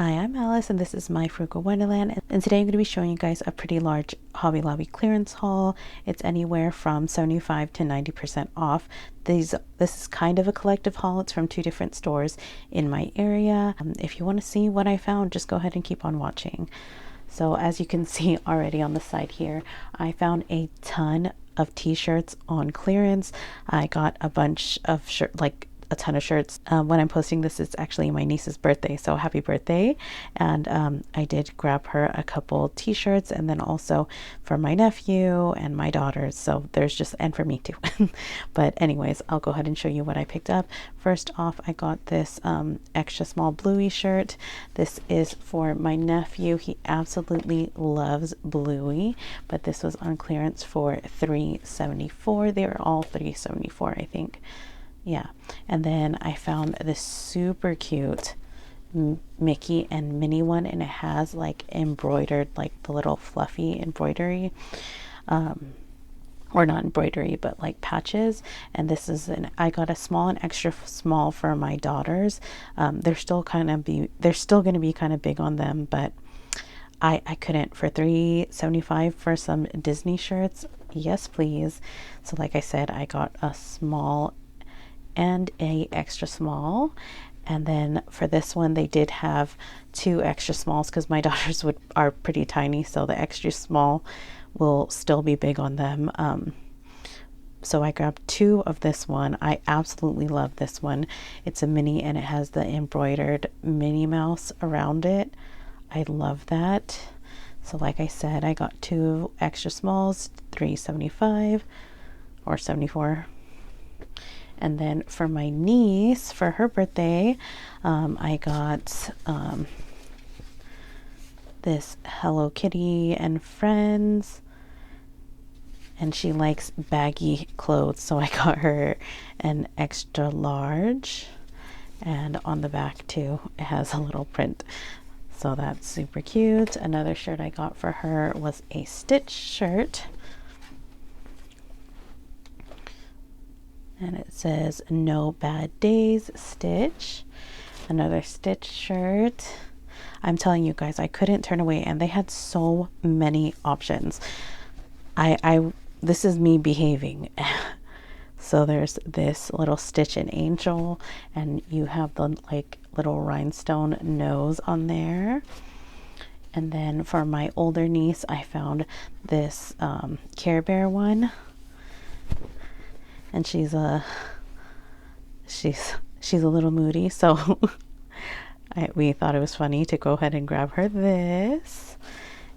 Hi, I'm Alice and this is my Frugal Wonderland, and today I'm going to be showing you guys a pretty large Hobby Lobby clearance haul. It's anywhere from 75 to 90% off. This is kind of a collective haul. It's from two different stores in my area. If you want to see what I found, just go ahead and keep on watching. So as you can see already on the side here, I found a ton of t-shirts on clearance. I got a bunch of a ton of shirts. When I'm posting this, it's actually my niece's birthday, so happy birthday. And I did grab her a couple t-shirts, and then also for my nephew and my daughters, so there's just, and for me too. But anyways, I'll go ahead and show you what I picked up. First off, I got this extra small bluey shirt. This is for my nephew. He absolutely loves bluey, but this was on clearance for $3.74. They were all $3.74, I think. Yeah, and then I found this super cute Mickey and Minnie one, and it has like embroidered, like the little fluffy embroidery, or not embroidery, but like patches. And this is I got a small and extra small for my daughters. They're still going to be kind of big on them, but I couldn't. For $3.75 for some Disney shirts, yes please. So like I said, I got a small and a extra small, and then for this one they did have two extra smalls because my daughters are pretty tiny, so the extra small will still be big on them. So I grabbed two of this one. I absolutely love this one. It's a mini and it has the embroidered Minnie Mouse around it. I love that. So like I said, I got two extra smalls, $3.75 or 74. And then for my niece, for her birthday, I got this Hello Kitty and Friends, and she likes baggy clothes, so I got her an extra large, and on the back too it has a little print, so that's super cute. Another shirt I got for her was a Stitch shirt, and it says "No Bad Days, Stitch." Another Stitch shirt. I'm telling you guys, I couldn't turn away, and they had so many options. This is me behaving. So there's this little Stitch and Angel, and you have the like little rhinestone nose on there. And then for my older niece, I found this Care Bear one. And she's a little moody, so we thought it was funny to go ahead and grab her this.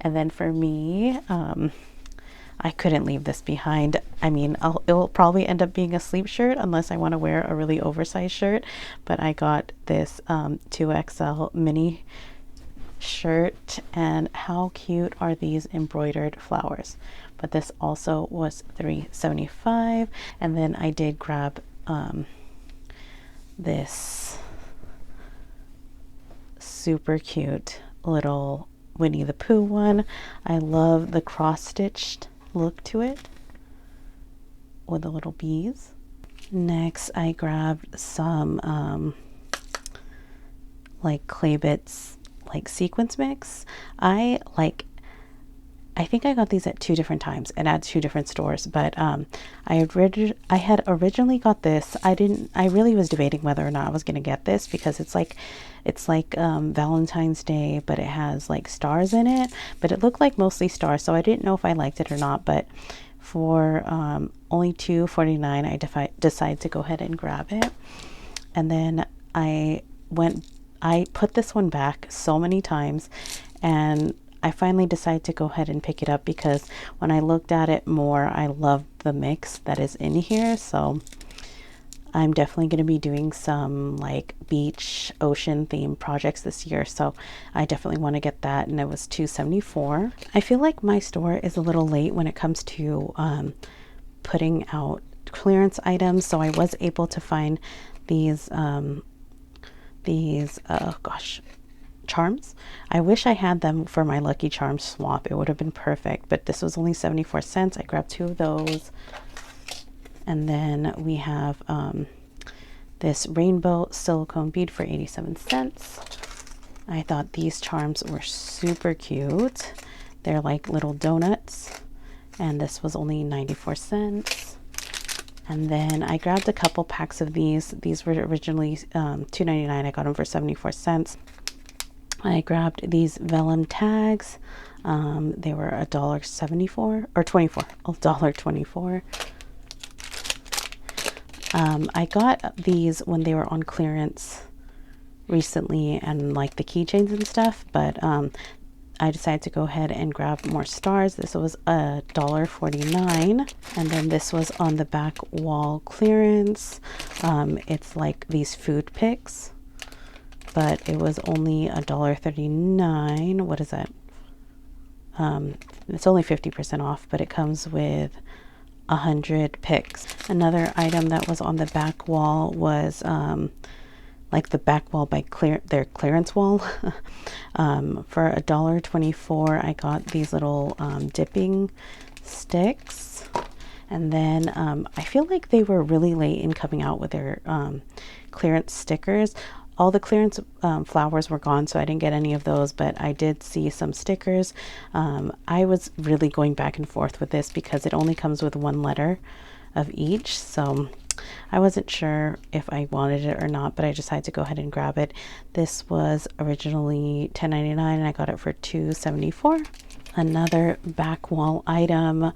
And then for me, I couldn't leave this behind. I mean, it will probably end up being a sleep shirt unless I want to wear a really oversized shirt, but I got this 2XL mini shirt, and how cute are these embroidered flowers. But this also was $3.75. And then I did grab this super cute little Winnie the Pooh one. I love the cross-stitched look to it with the little bees. Next, I grabbed some like Clay Bits like sequence mix. I think I got these at two different times and at two different stores, but I had originally got this. I really was debating whether or not I was going to get this because it's like Valentine's Day, but it has like stars in it, but it looked like mostly stars, so I didn't know if I liked it or not. But for only $2.49, I decided to go ahead and grab it. And then I put this one back so many times, and I finally decided to go ahead and pick it up because when I looked at it more, I loved the mix that is in here. So I'm definitely going to be doing some like beach, ocean themed projects this year. So I definitely want to get that, and it was $2.74. I feel like my store is a little late when it comes to putting out clearance items. So I was able to find these charms. I wish I had them for my Lucky Charms swap. It would have been perfect, but this was only 74 cents. I grabbed two of those. And then we have this rainbow silicone bead for 87 cents. I thought these charms were super cute. They're like little donuts, and this was only 94 cents. And then I grabbed a couple packs of these. These were originally $2.99. I got them for 74 cents. I grabbed these vellum tags. They were $1.74 or 24, $1.24. I got these when they were on clearance recently, and like the keychains and stuff, but I decided to go ahead and grab more stars. This was $1.49, and then this was on the back wall clearance. It's like these food picks, but it was only $1.39. What is that? It's only 50% off, but it comes with 100 picks. Another item that was on the back wall was like the back wall by their clearance wall. For $1.24, I got these little dipping sticks. And then I feel like they were really late in coming out with their clearance stickers. All the clearance flowers were gone, so I didn't get any of those, but I did see some stickers. I was really going back and forth with this because it only comes with one letter of each, so I wasn't sure if I wanted it or not, but I decided to go ahead and grab it. This was originally $10.99 and I got it for $2.74. Another back wall item.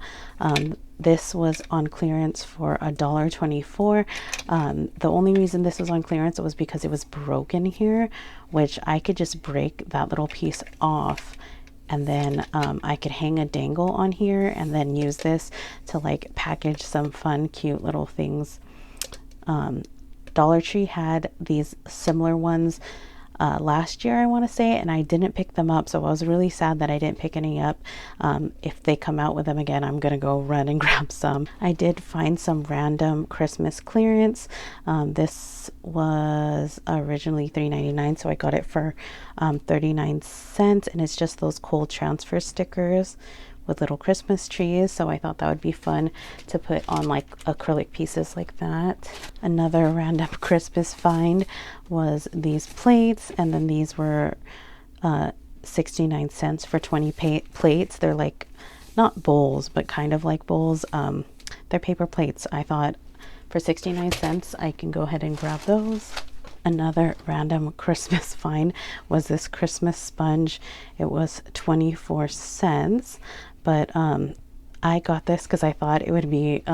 This was on clearance for $1.24. The only reason this was on clearance was because it was broken here, which I could just break that little piece off, and then I could hang a dangle on here and then use this to like package some fun, cute little things. Dollar Tree had these similar ones last year, I want to say, and I didn't pick them up, so I was really sad that I didn't pick any up. If they come out with them again, I'm gonna go run and grab some. I did find some random Christmas clearance. This was originally $3.99, so I got it for 39 cents, and it's just those cold transfer stickers with little Christmas trees, so I thought that would be fun to put on like acrylic pieces like that. Another random Christmas find was these plates, and then these were 69 cents for 20 plates. They're like not bowls, but kind of like bowls. They're paper plates. I thought for 69 cents I can go ahead and grab those. Another random Christmas find was this Christmas sponge. It was 24 cents, but I got this because I thought it would be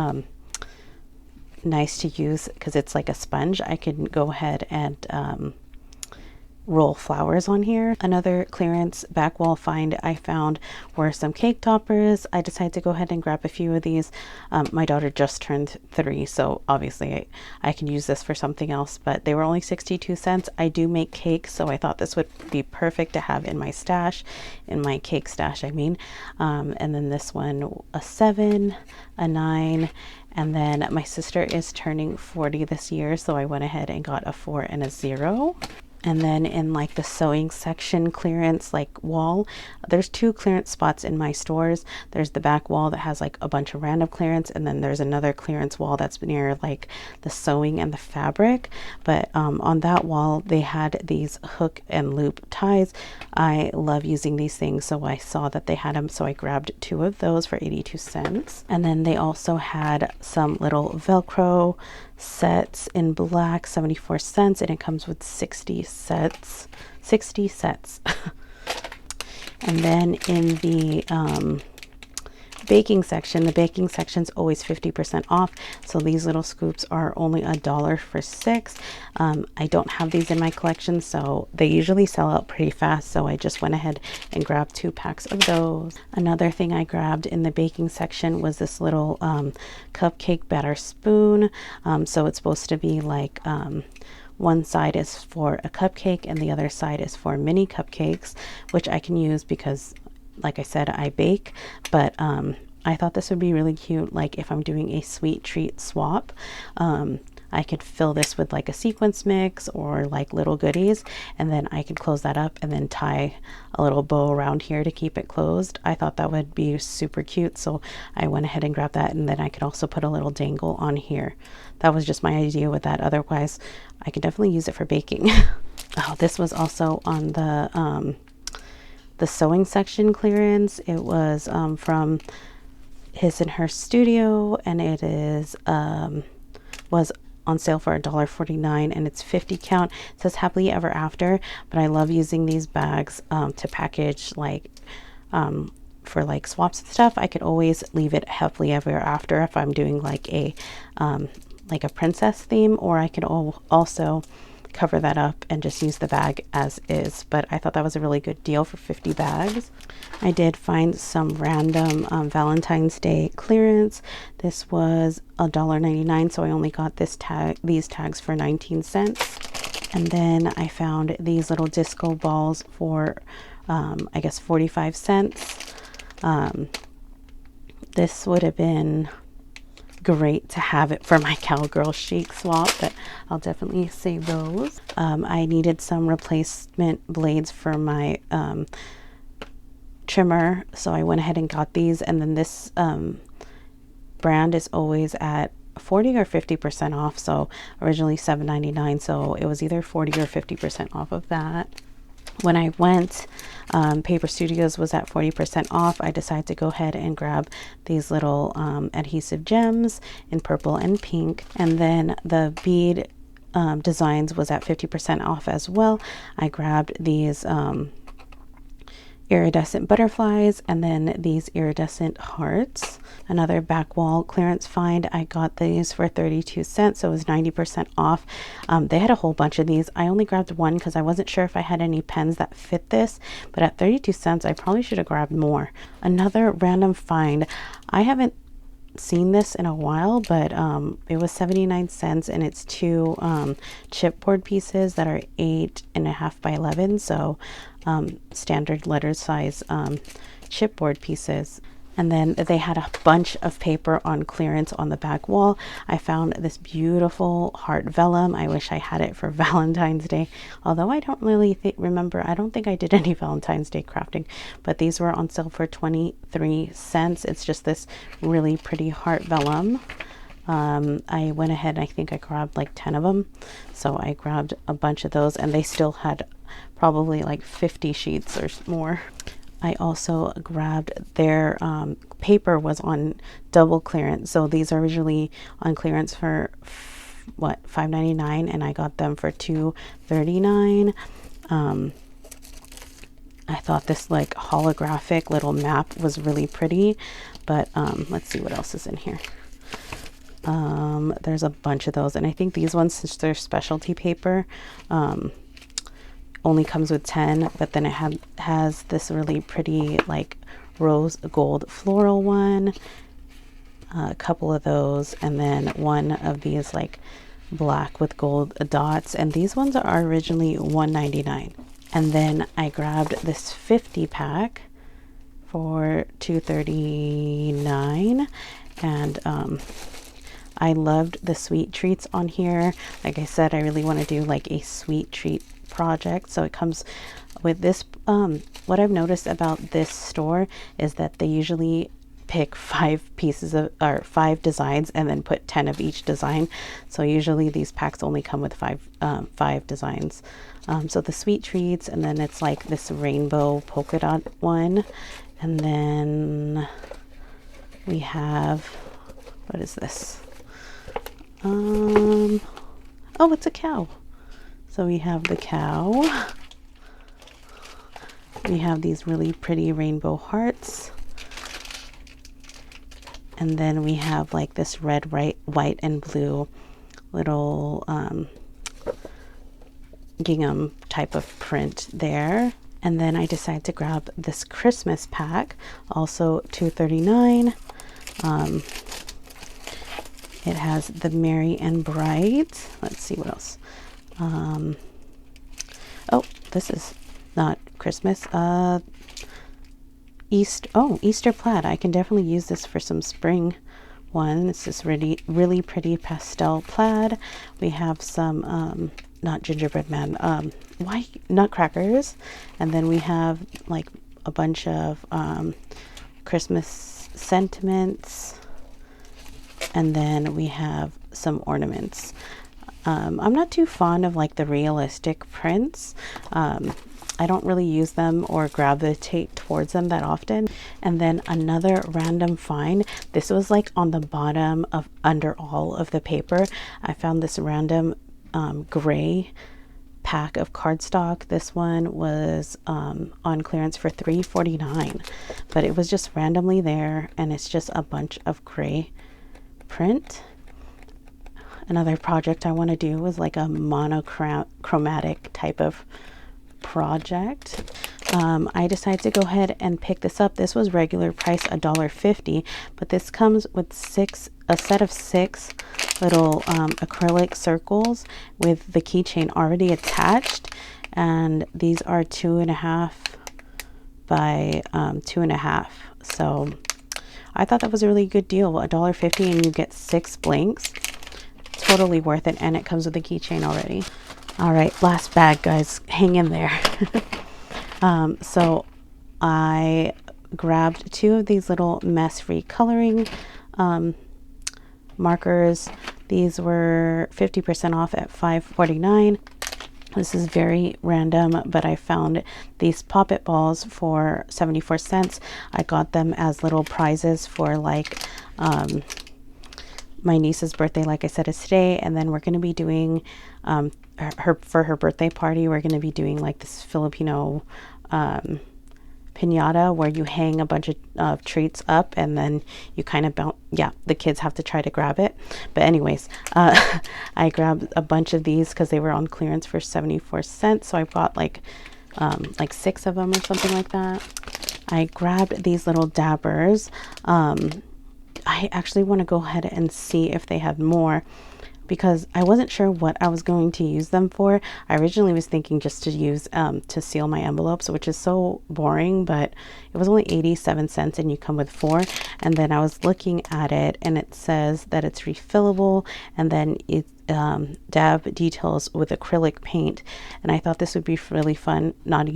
nice to use because it's like a sponge. I could go ahead and roll flowers on here. Another clearance back wall find I found were some cake toppers. I decided to go ahead and grab a few of these. My daughter just turned 3, so obviously I can use this for something else, but they were only 62 cents. I do make cakes, so I thought this would be perfect to have in my stash, in my cake stash, I mean. And then this one, a 7, a 9, and then my sister is turning 40 this year, so I went ahead and got a 4 and a 0. And then in like the sewing section clearance like wall, there's 2 clearance spots in my stores. There's the back wall that has like a bunch of random clearance, and then there's another clearance wall that's near like the sewing and the fabric. But on that wall they had these hook and loop ties. I love using these things, so I saw that they had them, so I grabbed 2 of those for 82 cents. And then they also had some little Velcro sets in black, 74 cents, and it comes with 60 sets. And then in the baking section, the baking section's always 50% off, so these little scoops are only $1 for 6. I don't have these in my collection, so they usually sell out pretty fast, so I just went ahead and grabbed 2 packs of those. Another thing I grabbed in the baking section was this little cupcake batter spoon. So it's supposed to be like one side is for a cupcake and the other side is for mini cupcakes, which I can use because, like I said, I bake. But I thought this would be really cute, like if I'm doing a sweet treat swap. I could fill this with like a sequence mix or like little goodies, and then I could close that up and then tie a little bow around here to keep it closed. I thought that would be super cute, so I went ahead and grabbed that, and then I could also put a little dangle on here. That was just my idea with that. Otherwise, I could definitely use it for baking. Oh, this was also on the sewing section clearance. It was from His and Her Studio, and it is was on sale for $1.49, and it's 50 count. It says happily ever after, but I love using these bags to package like for like swaps and stuff. I could always leave it happily ever after if I'm doing like a princess theme, or I could also cover that up and just use the bag as is. But I thought that was a really good deal for 50 bags. I did find some random Valentine's Day clearance. This was $1.99, so I only got these tags for 19 cents. And then I found these little disco balls for I guess 45 cents. This would have been great to have it for my cowgirl chic swap, but I'll definitely save those. I needed some replacement blades for my trimmer, so I went ahead and got these. And then this brand is always at 40 or 50% off, so originally $7.99, so it was either 40 or 50% off of that. When I went, Paper Studios was at 40% off. I decided to go ahead and grab these little adhesive gems in purple and pink. And then the bead designs was at 50% off as well. I grabbed these iridescent butterflies and then these iridescent hearts. Another back wall clearance find. I got these for 32 cents, so it was 90% off. They had a whole bunch of these. I only grabbed one because I wasn't sure if I had any pens that fit this, but at 32 cents I probably should have grabbed more. Another random find. I haven't seen this in a while, but it was 79 cents, and it's two chipboard pieces that are 8.5 by 11, so standard letter size chipboard pieces. And then they had a bunch of paper on clearance on the back wall. I found this beautiful heart vellum. I wish I had it for Valentine's Day, although I don't really remember. I don't think I did any Valentine's Day crafting, but these were on sale for 23 cents. It's just this really pretty heart vellum. I went ahead and I think I grabbed like 10 of them. So I grabbed a bunch of those, and they still had probably like 50 sheets or more. I also grabbed their paper was on double clearance. So these are usually on clearance for what, $5.99, and I got them for $2.39. I thought this like holographic little map was really pretty, but let's see what else is in here. There's a bunch of those, and I think these ones, since they're specialty paper, only comes with 10, but then it has this really pretty like rose gold floral one, a couple of those, and then one of these like black with gold dots, and these ones are originally $1.99. And then I grabbed this 50 pack for $2.39, and I loved the sweet treats on here. Like I said, I really want to do like a sweet treat project, so it comes with this. What I've noticed about this store is that they usually pick 5 pieces of, or 5 designs, and then put 10 of each design. So usually these packs only come with 5 designs. So the sweet treats, and then it's like this rainbow polka dot one, and then we have, what is this? Oh, it's a cow. So we have the cow. We have these really pretty rainbow hearts. And then we have like this red, white, and blue little gingham type of print there. And then I decided to grab this Christmas pack, also $2.39. It has the Merry and Bright. Let's see what else. Oh, this is not Christmas. Easter plaid. I can definitely use this for some spring one. It's this really pretty pastel plaid. We have some not gingerbread man, white nutcrackers, and then we have like a bunch of Christmas sentiments, and then we have some ornaments. I'm not too fond of like the realistic prints. I don't really use them or gravitate towards them that often. And then another random find, this was like on the bottom of under all of the paper. I found this random gray pack of cardstock. This one was on clearance for $3.49, but it was just randomly there, and it's just a bunch of gray print. Another project I want to do was like a monochromatic type of project. I decided to go ahead and pick this up. This was regular price $1.50, but this comes with a set of 6 little acrylic circles with the keychain already attached, and these are 2.5 by 2.5. So I thought that was a really good deal. $1.50 and you get 6 blanks. Totally worth it, and it comes with a keychain already. All right, last bag, guys. Hang in there. So I grabbed 2 of these little mess-free coloring markers. These were 50% off at $5.49. This is very random, but I found these Pop-It balls for 74 cents. I got them as little prizes for like my niece's birthday, like I said, is today, and then we're going to be doing for her birthday party, we're going to be doing like this Filipino piñata where you hang a bunch of treats up and then you kind of bounce. Yeah, the kids have to try to grab it. But anyways, I grabbed a bunch of these because they were on clearance for 74 cents. So I bought like 6 of them or something like that. I grabbed these little dabbers. I actually want to go ahead and see if they have more, because I wasn't sure what I was going to use them for. I originally was thinking just to use to seal my envelopes, which is so boring, but it was only 87 cents and you come with 4. And then I was looking at it and it says that it's refillable, and then it dab details with acrylic paint. And I thought this would be really fun, not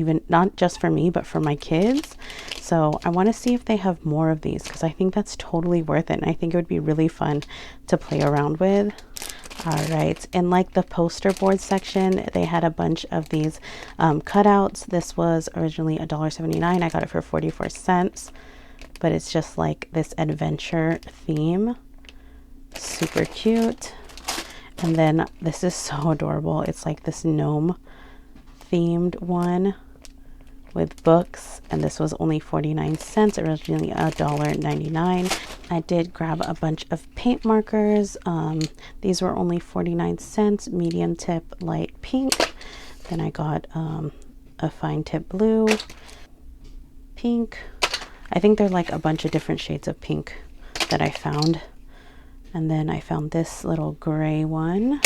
just for me, but for my kids. So I want to see if they have more of these, because I think that's totally worth it, and I think it would be really fun to play around with. All right, in like the poster board section, they had a bunch of these cutouts. This was originally $1.79. I got it for 44 cents, but it's just like this adventure theme. Super cute. And then this is so adorable. It's like this gnome themed one with books, and this was only 49 cents, originally $1.99. I did grab a bunch of paint markers. These were only 49 cents, medium tip light pink. Then I got a fine tip blue, pink. I think they're like a bunch of different shades of pink that I found. And then I found this little gray one,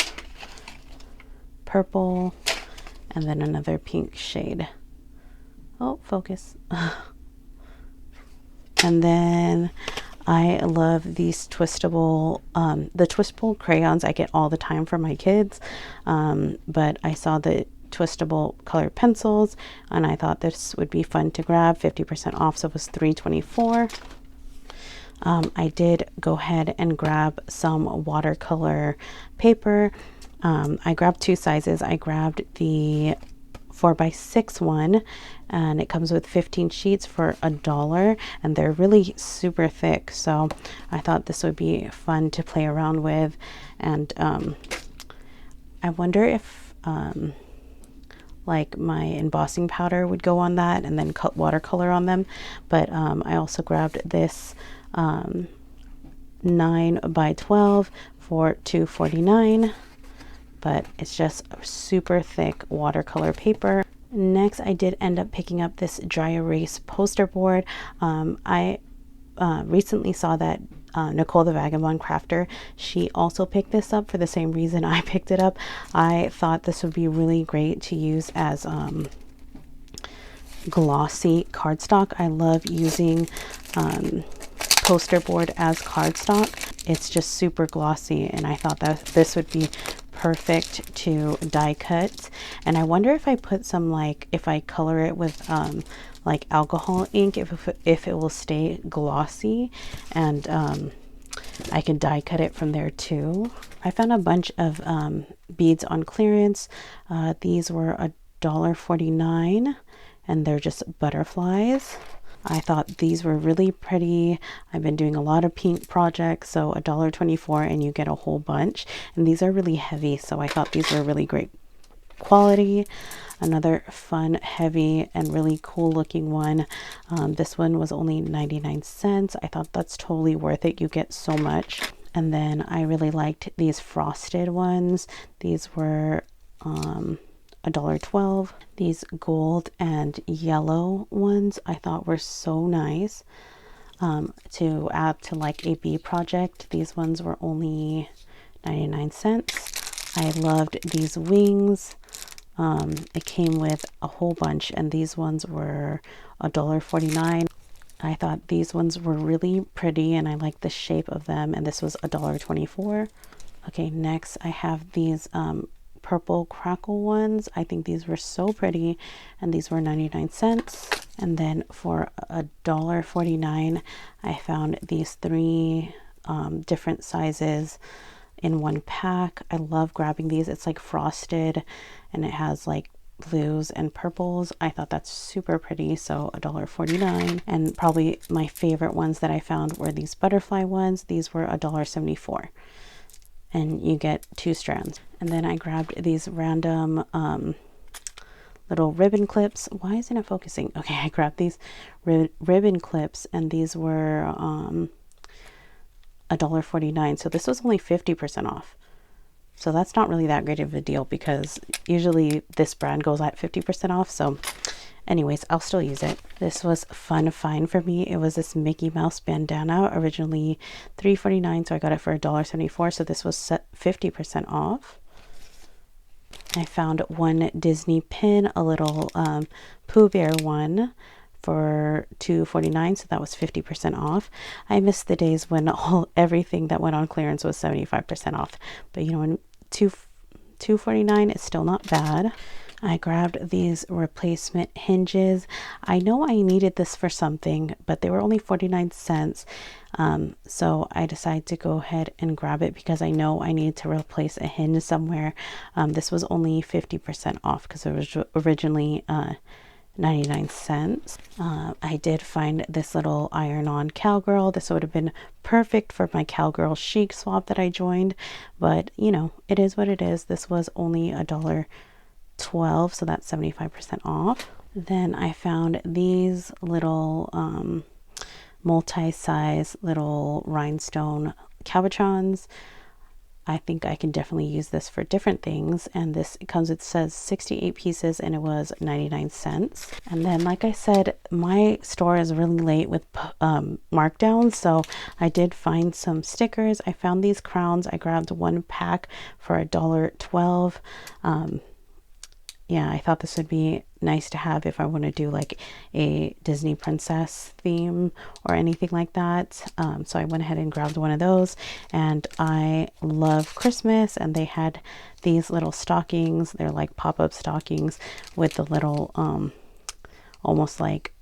purple, and then another pink shade. Oh, focus. And then I love these twistable, the twistable crayons I get all the time for my kids. But I saw the twistable colored pencils and I thought this would be fun to grab. 50% off, so it was $3.24. I did go ahead and grab some watercolor paper. I grabbed 2 sizes. I grabbed the 4x6 one, and it comes with 15 sheets for $1, and they're really super thick, so I thought this would be fun to play around with. And I wonder if like my embossing powder would go on that, and then cut watercolor on them. But I also grabbed this 9x12 for $2.49. But it's just super thick watercolor paper. Next, I did end up picking up this dry erase poster board. I recently saw that Nicole the Vagabond Crafter, she also picked this up for the same reason I picked it up. I thought this would be really great to use as glossy cardstock. I love using poster board as cardstock. It's just super glossy, and I thought that this would be perfect to die cut. And I wonder if I put some, like, if I color it with like alcohol ink, if it will stay glossy. And I can die cut it from there too. I found a bunch of beads on clearance. These were $1.49 and they're just butterflies. I thought these were really pretty. I've been doing a lot of pink projects, so $1.24 and you get a whole bunch. And these are really heavy, so I thought these were really great quality. Another fun, heavy, and really cool looking one. This one was only 99 cents. I thought that's totally worth it. You get so much. And then I really liked these frosted ones. These were $1.12. These gold and yellow ones I thought were so nice to add to like a bee project. These ones were only 99 cents. I loved these wings. It came with a whole bunch and these ones were $1.49. I thought these ones were really pretty and I like the shape of them, and this was $1.24. Okay, next I have these purple crackle ones. I think these were so pretty and these were 99 cents. And then for $1.49 I found these three different sizes in one pack. I love grabbing these. It's like frosted and it has like blues and purples. I thought that's super pretty, so $1.49. And probably my favorite ones that I found were these butterfly ones. These were $1.74 and you get 2 strands. And then I grabbed these random little ribbon clips. Why isn't it focusing? Okay, I grabbed these ribbon clips and these were $1.49. So this was only 50% off. So that's not really that great of a deal because usually this brand goes at 50% off. So anyways, I'll still use it. This was fun find for me. It was this Mickey Mouse bandana, originally $3.49, so I got it for $1.74. So this was 50% off. I found one Disney pin, a little Pooh Bear one for $2.49, so that was 50% off. I missed the days when everything that went on clearance was 75% off, but you know, when $2.49 is still not bad. I grabbed these replacement hinges. I know I needed this for something, but they were only 49 cents. So I decided to go ahead and grab it because I know I needed to replace a hinge somewhere. This was only 50% off because it was originally 99 cents. I did find this little iron-on cowgirl. This would have been perfect for my cowgirl chic swap that I joined, but you know, it is what it is. This was only $1.12, so that's 75% off. Then I found these little multi-size little rhinestone cabochons. I think I can definitely use this for different things, and this comes, it says 68 pieces and it was 99 cents. And then like I said, my store is really late with markdowns, so I did find some stickers. I found these crowns. I grabbed one pack for $1.12. Yeah, I thought this would be nice to have if I want to do like a Disney princess theme or anything like that. So I went ahead and grabbed one of those, and I love Christmas, and they had these little stockings. They're like pop-up stockings with the little almost like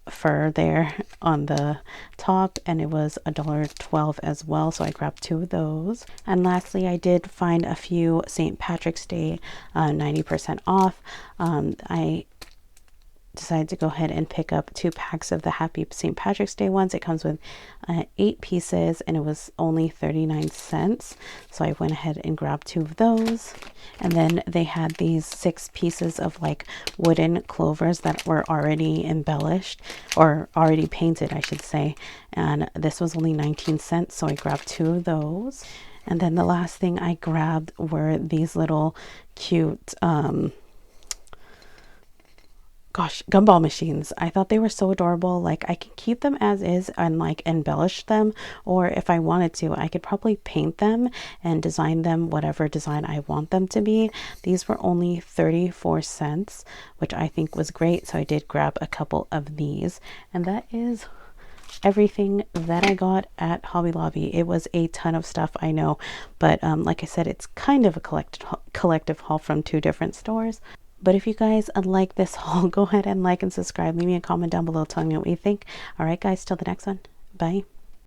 fur there on the top, and it was $1.12 as well, so I grabbed 2 of those. And lastly, I did find a few St. Patrick's Day 90% off. I decided to go ahead and pick up 2 packs of the Happy St. Patrick's Day ones. It comes with 8 pieces and it was only 39 cents. So I went ahead and grabbed 2 of those. And then they had these 6 pieces of like wooden clovers that were already embellished, or already painted, I should say. And this was only 19 cents. So I grabbed 2 of those. And then the last thing I grabbed were these little cute, gumball machines. I thought they were so adorable. Like I could keep them as is and like embellish them, or if I wanted to, I could probably paint them and design them whatever design I want them to be. These were only 34 cents, which I think was great. So I did grab a couple of these, and that is everything that I got at Hobby Lobby. It was a ton of stuff, I know, but like I said, it's kind of a collective haul from 2 different stores. But if you guys like this haul, go ahead and like and subscribe. Leave me a comment down below telling me what you think. All right, guys, till the next one. Bye.